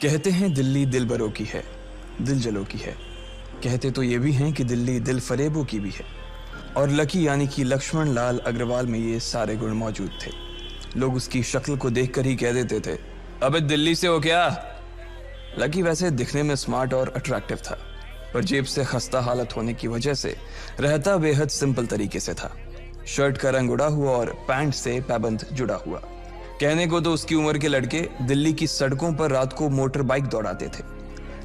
कहते हैं दिल्ली दिल बरों की है, दिल जलों की है। कहते तो ये भी हैं कि दिल्ली दिल फरेबों की भी है। और लकी यानी कि लक्ष्मण लाल अग्रवाल में ये सारे गुण मौजूद थे। लोग उसकी शक्ल को देखकर ही कह देते थे, अबे दिल्ली से हो क्या। लकी वैसे दिखने में स्मार्ट और अट्रैक्टिव था, पर जेब से खस्ता हालत होने की वजह से रहता बेहद सिंपल तरीके से था। शर्ट का रंग उड़ा हुआ और पैंट से पैबंद जुड़ा हुआ। कहने को तो उसकी उम्र के लड़के दिल्ली की सड़कों पर रात को मोटर बाइक दौड़ाते थे,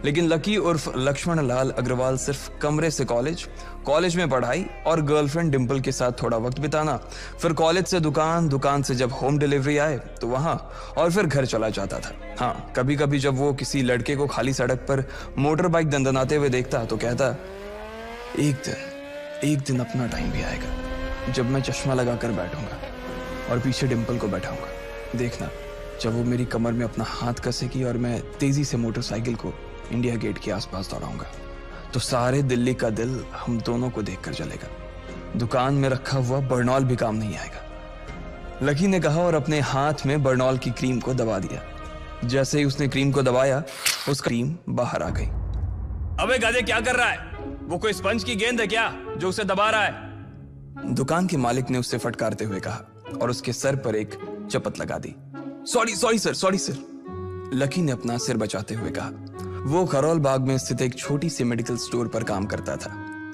लेकिन लकी उर्फ लक्ष्मण लाल अग्रवाल सिर्फ कमरे से कॉलेज में पढ़ाई और गर्लफ्रेंड डिंपल के साथ थोड़ा वक्त बिताना, फिर कॉलेज से दुकान, दुकान से जब होम डिलीवरी आए तो वहां, और फिर घर चला जाता था। हाँ, कभी कभी जब वो किसी लड़के को खाली सड़क पर मोटर बाइक दंदनाते हुए देखता तो कहता, एक दिन अपना टाइम भी आएगा जब मैं चश्मा लगाकर बैठूंगा और पीछे डिंपल को बैठाऊंगा। देखना, जब वो मेरी कमर में अपना हाथ कसेगी और मैं तेजी से मोटरसाइकिल को इंडिया गेट के आसपास दौड़ाऊंगा, तो सारे दिल्ली का दिल हम दोनों को देखकर जलेगा। दुकान में रखा हुआ बर्नॉल भी काम नहीं आएगा। लकी ने कहा और अपने हाथ में बर्नॉल की क्रीम को दबा दिया। जैसे ही उसने क्रीम को दबाया, उसका क्रीम बाहर आ गई। अबे गाजे, क्या कर रहा है? वो कोई स्पंज की गेंद है क्या जो उसे दबा रहा है? दुकान के मालिक ने उससे फटकारते हुए कहा और उसके सर पर एक चपत लगा दी। Sorry sir. लकी ने अपना सिर बचाते हुए कहा। वो खरौल बाग में स्थित एक छोटी सी मेडिकल स्टोर पर काम करता था।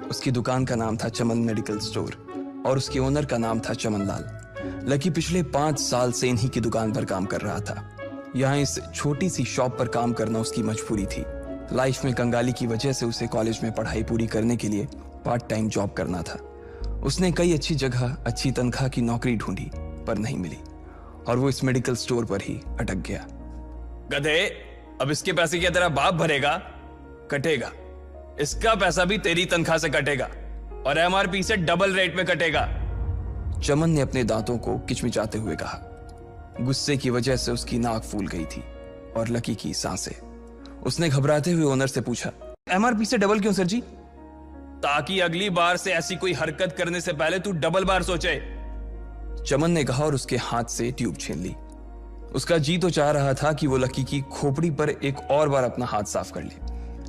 उसकी दुकान का नाम था चमन मेडिकल स्टोर और उसके ओनर का नाम था चमन लाल। लकी पिछले 5 साल से इन्हीं की दुकान पर काम कर रहा था। यहाँ इस छोटी सी शॉप पर काम करना उसकी मजबूरी थी। लाइफ में कंगाली की वजह से उसे कॉलेज में पढ़ाई पूरी करने के लिए पार्ट टाइम जॉब करना था। उसने कई अच्छी जगह अच्छी तनख्वाह की नौकरी ढूंढी पर नहीं मिली और वो इस मेडिकल स्टोर पर ही अटक गया। गधे, अब इसके पैसे क्या तेरा बाप भरेगा? कटेगा। इसका पैसा भी तेरी तनख्वाह से कटेगा और एमआरपी से डबल रेट में कटेगा। चमन ने अपने दांतों को किचमिचाते हुए कहा। गुस्से की वजह से उसकी नाक फूल गई थी और लकी की सांसें। उसने घबराते हुए ओनर से पूछा, एमआरपी से डबल क्यों सर जी? ताकि अगली बार से ऐसी कोई हरकत करने से पहले तू डबल बार सोचे, चमन ने कहा और उसके हाथ से ट्यूब छीन ली। उसका जी तो चाह रहा था कि वो लकी की खोपड़ी पर एक और बार अपना हाथ साफ कर ले,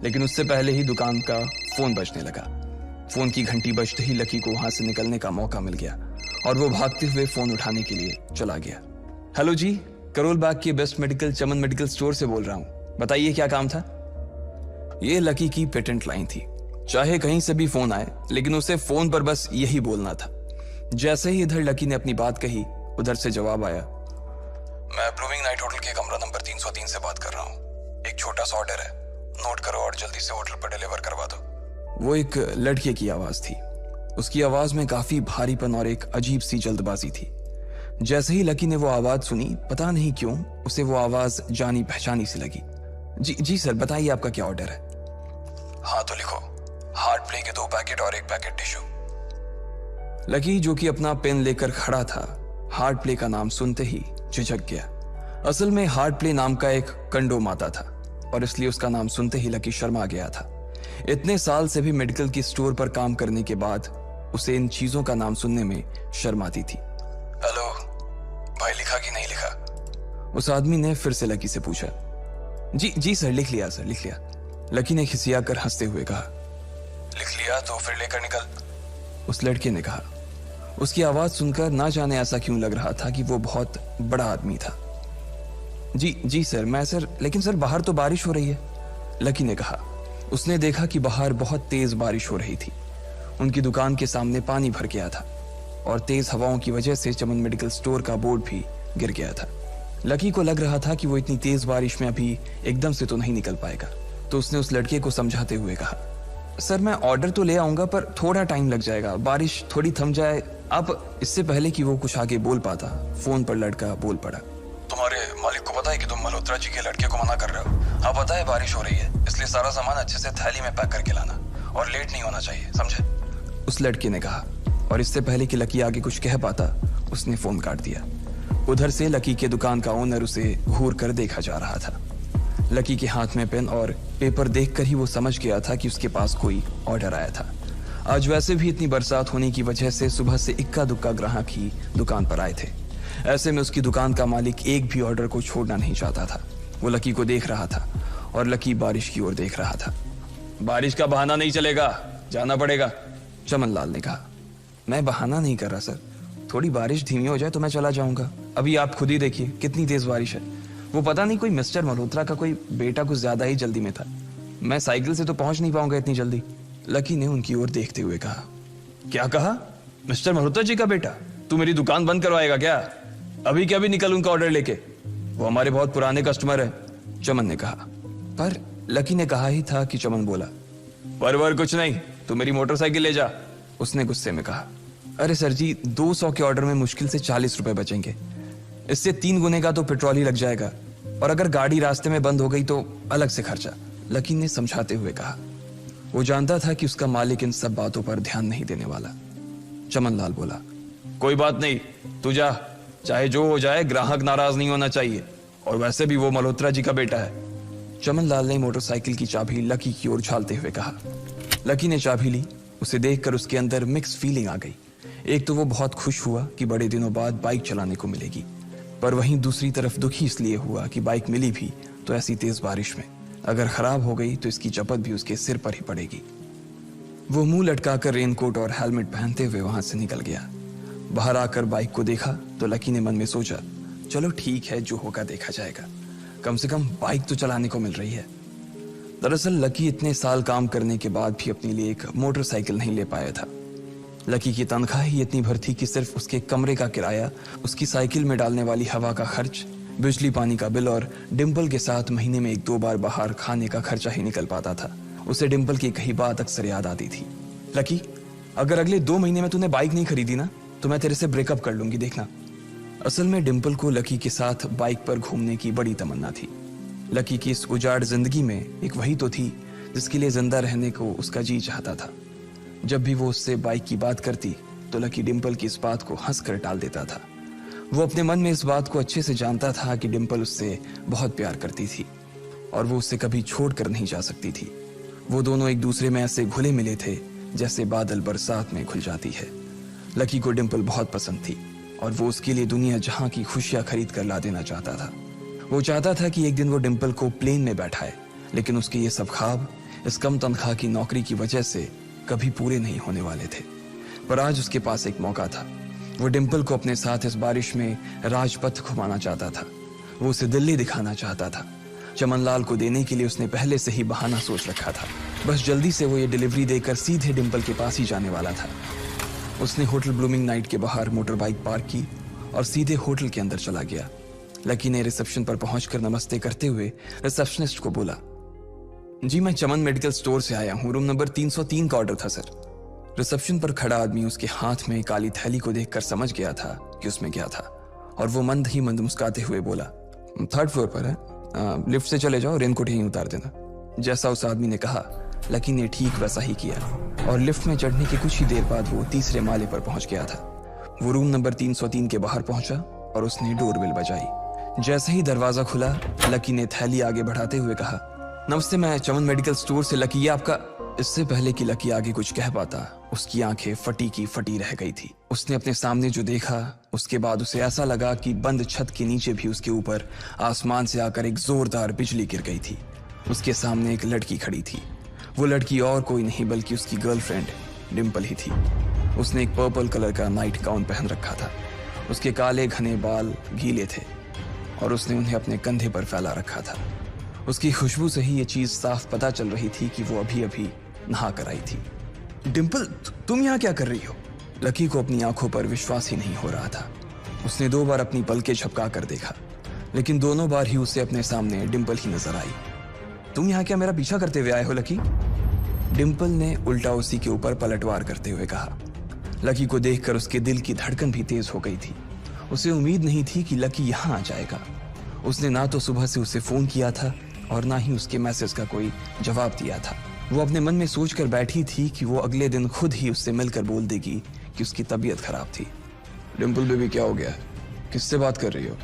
लेकिन उससे पहले ही दुकान का फोन बजने लगा। फोन की घंटी बजते ही लकी को वहां से निकलने का मौका मिल गया और वो भागते हुए फोन उठाने के लिए चला गया। हेलो जी, करोल बाग के बेस्ट मेडिकल चमन मेडिकल स्टोर से बोल रहा हूं, बताइए क्या काम था? ये लकी की पेटेंट लाइन थी। चाहे कहीं से भी फोन आए, लेकिन उसे फोन पर बस यही बोलना था। जैसे ही इधर लकी ने अपनी बात कही, उधर से जवाब आया, मैं ब्लूमिंग नाइट होटल के कमरा नंबर 303 से बात कर रहा हूँ। एक छोटा सा ऑर्डर है, नोट करो और जल्दी से होटल पर डिलीवर करवा दो। वो एक लड़के की आवाज थी। उसकी आवाज में काफी भारीपन और एक अजीब सी जल्दबाजी थी। जैसे ही लकी ने वो आवाज सुनी, पता नहीं क्यों उसे वो आवाज जानी पहचानी सी लगी। जी सर, बताइए आपका क्या ऑर्डर है? हाँ तो लिखो, हार्ट प्ले के 2 पैकेट और 1 पैकेट टिश्यू। लकी, जो कि अपना पेन लेकर खड़ा था, हार्ट प्ले का नाम सुनते ही झिझक गया। असल में हार्ट प्ले नाम का एक कंडोम आता था और इसलिए उसका नाम सुनते ही लकी शर्मा गया था। इतने साल से भी मेडिकल की स्टोर पर काम करने के बाद उसे इन चीजों का नाम सुनने में शर्म आती थी। हेलो भाई, लिखा कि नहीं लिखा? उस आदमी ने फिर से लकी से पूछा। जी सर, लिख लिया सर, लिख लिया। लकी ने खिसिया कर हंसते हुए कहा। लिख लिया तो फिर लेकर निकल, उस लड़के ने कहा। उसकी आवाज सुनकर ना जाने ऐसा क्यों लग रहा था कि वो बहुत बड़ा आदमी था। जी सर, मैं सर, लेकिन सर बाहर तो बारिश हो रही है, लकी ने कहा। उसने देखा कि बाहर बहुत तेज बारिश हो रही थी। उनकी दुकान के सामने पानी भर गया था और तेज हवाओं की वजह से चमन मेडिकल स्टोर का बोर्ड भी गिर गया था। लकी को लग रहा था कि वो इतनी तेज बारिश में अभी एकदम से तो नहीं निकल पाएगा, तो उसने उस लड़के को समझाते हुए कहा, सर मैं ऑर्डर तो ले आऊंगा पर थोड़ा टाइम लग जाएगा, बारिश थोड़ी थम जाए। अब इससे पहले कि वो कुछ आगे बोल पाता, फोन पर लड़का बोल पड़ा। तुम्हारे मालिक को पता है कि तुम मल्होत्रा जी के लड़के को मना कर रहे हो? हाँ पता है, बारिश हो रही है, इसलिए सारा सामान अच्छे से थैली में पैक करके लाना और लेट नहीं होना चाहिए, समझे? उस लड़के ने कहा और इससे पहले कि लकी आगे कुछ कह पाता, उसने फोन काट दिया। उधर से लकी के दुकान का ओनर उसे घूर कर देखा जा रहा था। लकी के हाथ में पेन और पेपर देखकर ही वो समझ गया था कि उसके पास कोई ऑर्डर आया था। आज वैसे भी इतनी बरसात होने की वजह से सुबह से इक्का दुक्का ग्राहक ही दुकान पर आए थे। ऐसे में उसकी दुकान का मालिक एक भी ऑर्डर को छोड़ना नहीं चाहता था। वो लकी को देख रहा था और लकी बारिश की ओर देख रहा था। बारिश का बहाना नहीं चलेगा, जाना पड़ेगा, चमनलाल ने कहा। मैं बहाना नहीं कर रहा सर, थोड़ी बारिश धीमी हो जाए तो मैं चला जाऊंगा। अभी आप खुद ही देखिए कितनी तेज बारिश है। वो पता नहीं कोई मिस्टर मल्होत्रा का कोई बेटा कुछ ज्यादा ही जल्दी में था, मैं साइकिल से तो पहुंच नहीं पाऊंगा इतनी जल्दी। लकी ने उनकी ओर देखते हुए कहा। क्या कहा? मिस्टर मल्होत्रा जी का बेटा? तू मेरी दुकान बंद करवाएगा क्या? अभी क्या भी निकल उनका ऑर्डर लेके, वो हमारे बहुत पुराने कस्टमर है, चमन ने कहा। पर लकी ने कहा ही था कि चमन बोला। पर कुछ नहीं, तू मेरी मोटरसाइकिल ले जा, उसने गुस्से में कहा। अरे सर जी, 200 के ऑर्डर में मुश्किल से 40 रुपए बचेंगे, इससे 3 गुने का तो पेट्रोल ही लग जाएगा, और अगर गाड़ी रास्ते में बंद हो गई तो अलग से खर्चा, लकी ने समझाते हुए कहा। वो जानता था कि उसका मालिक इन सब बातों पर ध्यान नहीं देने वाला। चमनलाल बोला। कोई बात नहीं, तू जा, चाहे जो हो जाए ग्राहक नाराज नहीं होना चाहिए, और वैसे भी वो मल्होत्रा जी का बेटा है। चमनलाल ने मोटरसाइकिल की चाबी लकी की ओर उछालते हुए कहा। लकी ने चाबी ली। उसे देखकर उसके अंदर मिक्स फीलिंग आ गई। एक तो वो बहुत खुश हुआ कि बड़े दिनों बाद बाइक चलाने को मिलेगी, पर वहीं दूसरी तरफ दुखी इसलिए हुआ कि बाइक मिली भी तो ऐसी तेज बारिश में, अगर खराब हो गई तो इसकी चपत भी उसके सिर पर ही पड़ेगी। वो मुंह लटकाकर रेनकोट और हेलमेट पहनते हुए वहां से निकल गया। बाहर आकर बाइक को देखा तो लकी ने मन में सोचा, चलो ठीक है, जो होगा देखा जाएगा, कम से कम बाइक तो चलाने को मिल रही है। दरअसल लकी इतने साल काम करने के बाद भी अपने लिए एक मोटरसाइकिल नहीं ले पाया था। लकी की तनख्वाह ही इतनी भर थी कि सिर्फ उसके कमरे का किराया, उसकी साइकिल में डालने वाली हवा का खर्च, बिजली पानी का बिल और डिंपल के साथ महीने में 1-2 बार बाहर खाने का खर्चा ही निकल पाता था। उसे डिंपल की कही बात अक्सर याद आती थी। लकी, अगर अगले 2 महीने में तूने बाइक नहीं खरीदी ना तो मैं तेरे से ब्रेकअप कर लूंगी, देखना। असल में डिंपल को लकी के साथ बाइक पर घूमने की बड़ी तमन्ना थी। लकी की इस उजाड़ जिंदगी में एक वही तो थी जिसके लिए जिंदा रहने को उसका जी चाहता था। जब भी वो उससे बाइक की बात करती तो लकी डिंपल की इस बात को हंसकर टाल देता था। वो अपने मन में इस बात को अच्छे से जानता था कि डिंपल उससे बहुत प्यार करती थी और वो उससे कभी छोड़ कर नहीं जा सकती थी। वो दोनों एक दूसरे में ऐसे घुले मिले थे जैसे बादल बरसात में घुल जाती है। लकी को डिंपल बहुत पसंद थी और वो उसके लिए दुनिया जहां की खुशियां खरीद कर ला देना चाहता था। वो चाहता था कि एक दिन वो डिंपल को प्लेन में बैठाए, लेकिन उसके ये सब ख्वाब इस कम तनख्वाह की नौकरी की वजह से कभी पूरे नहीं होने वाले थे। पर आज उसके पास एक मौका था। वो डिंपल को अपने साथ इस बारिश में राजपथ घुमाना चाहता था। वो उसे दिल्ली दिखाना चाहता था। चमनलाल को देने के लिए उसने पहले से ही बहाना सोच रखा था। बस जल्दी से वो ये डिलीवरी देकर सीधे डिंपल के पास ही जाने वाला था। उसने होटल ब्लूमिंग नाइट के बाहर मोटर बाइक पार्क की और सीधे होटल के अंदर चला गया। लकी ने रिसेप्शन पर पहुंचकर नमस्ते करते हुए रिसेप्शनिस्ट को बोला, जी मैं चमन मेडिकल स्टोर से आया हूँ, रूम नंबर 303 का ऑर्डर था सर। रिसेप्शन पर खड़ा आदमी उसके हाथ में काली थैली को देखकर समझ गया था कि उसमें क्या था और वो मंद ही मंद मुस्कुराते हुए बोला, 3rd फ्लोर पर है, लिफ्ट से चले जाओ, रेनकोट यहीं उतार देना। जैसा उस आदमी ने कहा लकी ने ठीक वैसा ही किया और लिफ्ट में चढ़ने के कुछ ही देर बाद वो 3रे माले पर पहुंच गया था। वो रूम नंबर 303 के बाहर पहुंचा और उसने डोरबेल बजाई। जैसे ही दरवाजा खुला लकी ने थैली आगे बढ़ाते हुए कहा, नमस्ते, मैं चमन मेडिकल स्टोर से लकी, ये आपका। इससे पहले कि लकी आगे कुछ कह पाता उसकी आंखें फटी की फटी रह गई थी। उसने अपने सामने जो देखा उसके बाद उसे ऐसा लगा कि बंद छत के नीचे भी उसके ऊपर आसमान से आकर एक जोरदार बिजली गिर गई थी। उसके सामने एक लड़की खड़ी थी। वो लड़की और कोई नहीं बल्कि उसकी गर्लफ्रेंड डिंपल ही थी। उसने एक पर्पल कलर का नाइट गाउन पहन रखा था। उसके काले घने बाल गीले थे और उसने उन्हें अपने कंधे पर फैला रखा था। उसकी खुशबू से ही ये चीज साफ पता चल रही थी कि वो अभी अभी नहा कर आई थी। डिंपल, तुम यहाँ क्या कर रही हो? लकी को अपनी आंखों पर विश्वास ही नहीं हो रहा था। उसने 2 बार अपनी पलकें झपका कर देखा, लेकिन दोनों बार ही उसे अपने सामने डिंपल ही नजर आई। तुम यहाँ क्या मेरा पीछा करते हुए आए हो लकी? डिंपल ने उल्टा उसी के ऊपर पलटवार करते हुए कहा। लकी को देखकर उसके दिल की धड़कन भी तेज हो गई थी। उसे उम्मीद नहीं थी कि लकी यहाँ आ जाएगा। उसने ना तो सुबह से उसे फोन किया था और ना ही उसके मैसेज का कोई जवाब दिया था। वो अपने मन में सोचकर बैठी थी कि वो अगले दिन खुद ही उससे मिलकर बोल देगी कि उसकी तबीयत खराब थी। डिंपल बेबी, क्या हो गया? किससे बात कर रही हो?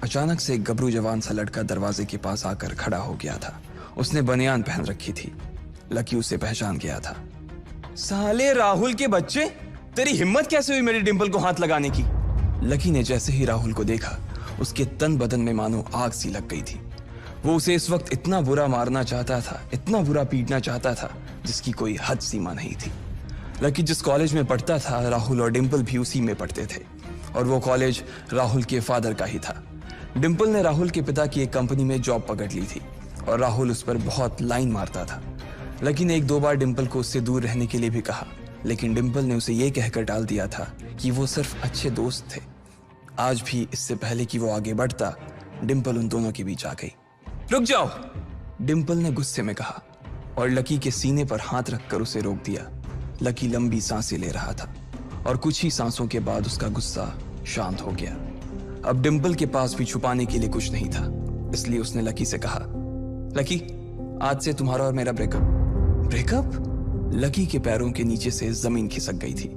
अचानक से एक गबरू जवान सा लड़का दरवाजे के पास आकर खड़ा हो गया था। उसने बनियान पहन रखी थी। लकी उसे पहचान गया था। साले राहुल के बच्चे, तेरी हिम्मत कैसे हुई मेरी डिंपल को हाथ लगाने की? लकी ने जैसे ही राहुल को देखा उसके तन बदन में मानो आग सी लग गई थी। वो उसे इस वक्त इतना बुरा मारना चाहता था, इतना बुरा पीटना चाहता था, जिसकी कोई हद सीमा नहीं थी। लकी जिस कॉलेज में पढ़ता था, राहुल और डिंपल भी उसी में पढ़ते थे, और वो कॉलेज राहुल के फादर का ही था। डिंपल ने राहुल के पिता की एक कंपनी में जॉब पकड़ ली थी और राहुल उस पर बहुत लाइन मारता था। लकी ने एक दो बार डिंपल को उससे दूर रहने के लिए भी कहा, लेकिन डिंपल ने उसे ये कहकर टाल दिया था कि वो सिर्फ अच्छे दोस्त थे। आज भी इससे पहले कि वो आगे बढ़ता, डिंपल उन दोनों के बीच आ गई। रुक जाओ, डिंपल ने गुस्से में कहा और लकी के सीने पर हाथ रखकर उसे रोक दिया। लकी लंबी सांसें ले रहा था और कुछ ही सांसों के बाद उसका गुस्सा शांत हो गया। अब डिंपल के पास भी छुपाने के लिए कुछ नहीं था, इसलिए उसने लकी से कहा, लकी, आज से तुम्हारा और मेरा ब्रेकअप। ब्रेकअप? लकी के पैरों के नीचे से जमीन खिसक गई थी।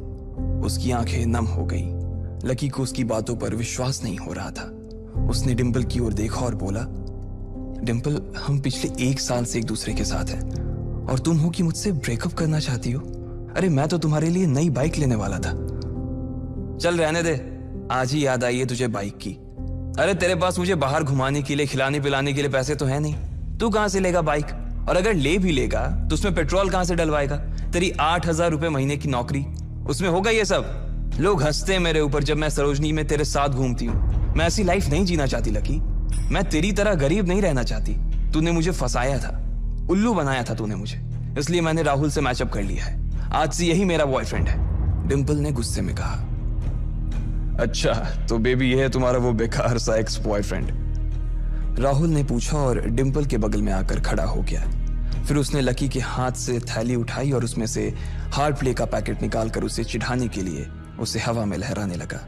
उसकी आंखें नम हो गई। लकी को उसकी बातों पर विश्वास नहीं हो रहा था। उसने डिंपल की ओर देखा और बोला, डिंपल, हम पिछले 1 साल से एक दूसरे के साथ हैं और तुम हो कि मुझसे ब्रेकअप करना चाहती हो? अरे मैं तो तुम्हारे लिए नई बाइक लेने वाला था। चल रहने दे, आज ही याद आई है तुझे बाइक की। अरे तेरे पास मुझे बाहर घुमाने के लिए, खिलाने पिलाने के लिए पैसे तो है नहीं। तू कहां से लेगा बाइक? और अगर ले भी लेगा तो उसमें पेट्रोल कहां से डलवाएगा? तेरी 8,000 रुपए महीने की नौकरी, उसमें होगा ये सब? लोग हंसते हैं मेरे ऊपर जब मैं सरोजनी में तेरे साथ घूमती हूँ। मैं ऐसी लाइफ नहीं जीना चाहती लकी। मैं तेरी तरह गरीब नहीं रहना चाहती। तूने मुझे फंसाया था, उल्लू बनाया था तूने मुझे, इसलिए मैंने राहुल से मैचअप कर लिया है। आज से यही मेरा बॉयफ्रेंड है, डिंपल ने गुस्से में कहा। अच्छा, तो बेबी ये है तुम्हारा वो बेकार सा एक्स बॉयफ्रेंड? राहुल ने पूछा और डिंपल के बगल में आकर खड़ा हो गया। फिर उसने लकी के हाथ से थैली उठाई और उसमें से हार्ड प्ले का पैकेट निकालकर उसे चिढ़ाने के लिए उसे हवा में लहराने लगा।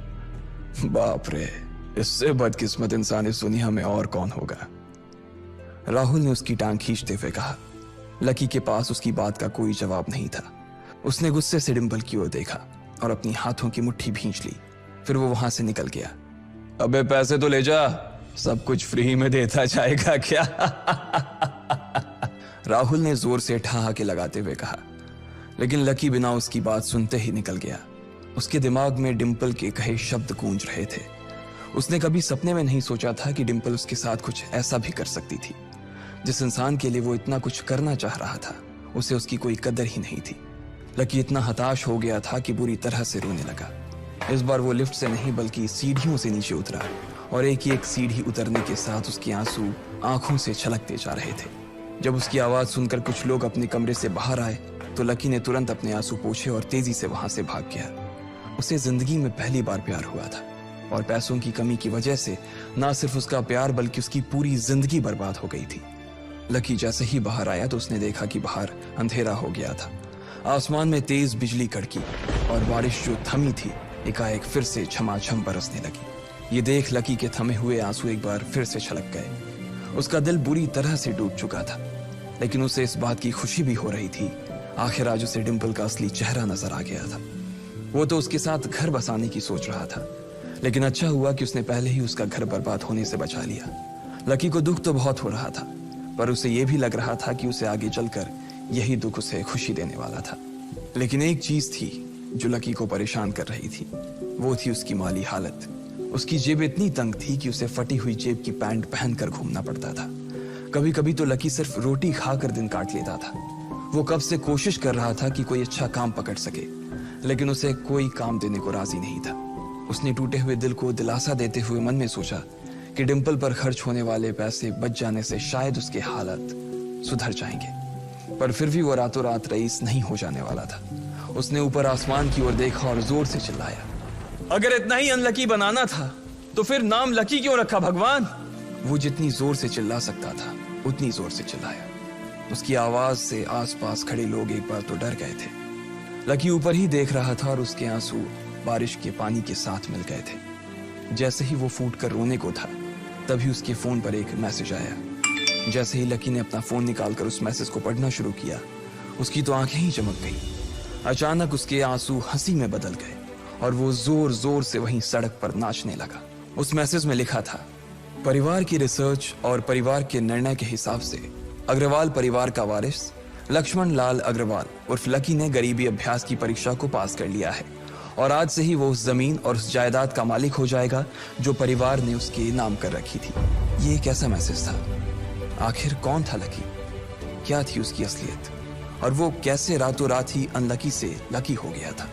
बाप रे, इससे बदकिस्मत इंसान इस दुनिया में और कौन होगा? राहुल ने उसकी टांग खींचते हुए कहा। लकी के पास उसकी बात का कोई जवाब नहीं था। उसने गुस्से से डिंपल की ओर देखा और अपनी हाथों की मुट्ठी भींच ली। फिर वो वहां से निकल गया। अबे पैसे तो ले जा, सब कुछ फ्री में देता जाएगा क्या? राहुल ने जोर से ठहाके लगाते हुए कहा, लेकिन लकी बिना उसकी बात सुनते ही निकल गया। उसके दिमाग में डिंपल के कहे शब्द गूंज रहे थे। उसने कभी सपने में नहीं सोचा था कि डिंपल उसके साथ कुछ ऐसा भी कर सकती थी। जिस इंसान के लिए वो इतना कुछ करना चाह रहा था, उसे उसकी कोई कदर ही नहीं थी। लकी इतना हताश हो गया था कि बुरी तरह से रोने लगा। इस बार वो लिफ्ट से नहीं बल्कि सीढ़ियों से नीचे उतरा और एक सीढ़ी उतरने के साथ उसके आंसू आंखों से छलकते जा रहे थे। जब उसकी आवाज सुनकर कुछ लोग अपने कमरे से बाहर आए तो लकी ने तुरंत अपने आंसू पोंछे और तेजी से वहां से भाग गया। उसे जिंदगी में पहली बार प्यार हुआ था और पैसों की कमी की वजह से ना सिर्फ उसका प्यार बल्कि उसकी पूरी जिंदगी बर्बाद हो गई थी। लकी जैसे ही बाहर आया तो उसने देखा कि बाहर अंधेरा हो गया था। आसमान में तेज बिजली कड़की और बारिश जो थमी थी एकाएक फिर से झमाझम बरसने लगी। ये देख लकी के थमे हुए आंसू एक बार फिर से छलक गए। उसका दिल बुरी तरह से डूब चुका था, लेकिन उसे इस बात की खुशी भी हो रही थी। आखिर आज उसे डिंपल का असली चेहरा नजर आ गया था। वो तो उसके साथ घर बसाने की सोच रहा था, लेकिन अच्छा हुआ कि उसने पहले ही उसका घर बर्बाद होने से बचा लिया। लकी को दुख तो बहुत हो रहा था, पर उसे यह भी लग रहा था कि उसे आगे चलकर यही दुख उसे खुशी देने वाला था। लेकिन एक चीज थी जो लकी को परेशान कर रही थी, वो थी उसकी माली हालत। उसकी जेब इतनी तंग थी कि उसे फटी हुई जेब की पैंट पहनकर घूमना पड़ता था। कभी कभी तो लकी सिर्फ रोटी खाकर दिन काट लेता था। वो कब से कोशिश कर रहा था कि कोई अच्छा काम पकड़ सके, लेकिन उसे कोई काम देने को राजी नहीं था। उसने टूटे हुए दिल को दिलासा देते हुए मन में सोचा कि डिंपल पर खर्च होने वाले पैसे बच जाने से शायद उसके हालत सुधर जाएंगे, पर फिर भी वो रातों रात रईस नहीं हो जाने वाला था। उसने ऊपर आसमान की ओर देखा और जोर से चिल्लाया, अगर इतना ही अनलकी बनाना था तो फिर नाम लकी क्यों रखा भगवान? वो जितनी जोर से चिल्ला सकता था उतनी जोर से चिल्लाया। उसकी आवाज से आसपास खड़े लोग एक बार तो डर गए थे। लकी ऊपर ही देख रहा था और उसके आंसू बारिश के पानी के साथ मिल गए थे। जैसे ही वो फूट कर रोने को था, तभी उसके फोन पर एक मैसेज आया। जैसे ही लकी ने अपना फोन निकालकर उस मैसेज को पढ़ना शुरू किया, उसकी तो आंखें ही चमक गई। अचानक उसके आंसू हंसी में बदल गए और वो जोर जोर से वहीं सड़क पर नाचने लगा। उस मैसेज में लिखा था, परिवार की रिसर्च और परिवार के निर्णय के हिसाब से अग्रवाल परिवार का वारिस लक्ष्मण लाल अग्रवाल उर्फ लकी ने गरीबी अभ्यास की परीक्षा को पास कर लिया है और आज से ही वो उस जमीन और उस जायदाद का मालिक हो जाएगा जो परिवार ने उसके नाम कर रखी थी। ये एक ऐसा मैसेज था। आखिर कौन था लकी? क्या थी उसकी असलियत? और वो कैसे रातों रात ही अनलकी से लकी हो गया था?